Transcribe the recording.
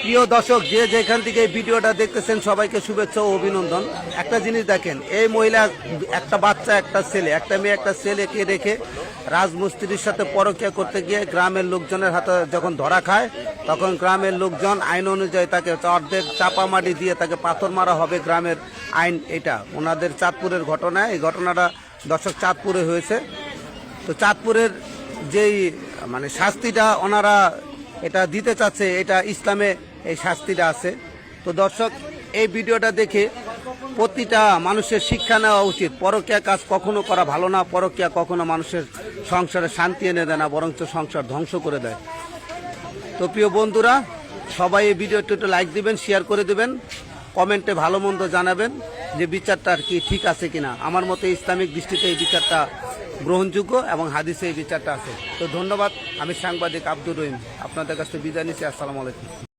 প্রিয় দর্শক, যে যেখান থেকে এই ভিডিওটা দেখতেছেন সবাইকে শুভেচ্ছা ও অভিনন্দন। একটা জিনিস দেখেন, এই মহিলা একটা বাচ্চা, একটা ছেলে, একটা মেয়ে, একটা ছেলেকে রেখে রাজমিস্ত্রির সাথে পরকীয়া করতে গিয়ে গ্রামের লোকজনের হাতে যখন ধরা খায়, তখন গ্রামের লোকজন আইন অনুযায়ী তাকে অর্ধেক চাপামাটি দিয়ে তাকে পাথর মারা হবে। গ্রামের আইন এটা, ওনাদের চাঁদপুরের ঘটনা। এই ঘটনাটা দর্শক চাঁদপুরে হয়েছে। তো চাঁদপুরের যেই মানে শাস্তিটা ওনারা এটা দিতে চাচ্ছে, এটা ইসলামে এই শাস্তিটা আছে। তো দর্শক, এই ভিডিওটা দেখে প্রতিটা মানুষের শিক্ষা নেওয়া উচিত। পরকীয়া কাজ কখনো করা ভালো না। পরকীয়া কখনো মানুষের সংসারে শান্তি এনে দেয় না, বরঞ্চ সংসার ধ্বংস করে দেয়। তো প্রিয় বন্ধুরা, সবাই এই ভিডিওটা একটু লাইক দিবেন, শেয়ার করে দেবেন, কমেন্টে ভালো মন্দ জানাবেন যে বিচারটা আর কি ঠিক আছে কিনা। আমার মতে ইসলামিক দৃষ্টিতে এই বিচারটা গ্রহণযোগ্য এবং হাদিসে এই বিচারটা আছে। তো ধন্যবাদ। আমি সাংবাদিক আব্দুর রহিম আপনাদের কাছে বিদায় নিচ্ছি। আসসালামু আলাইকুম।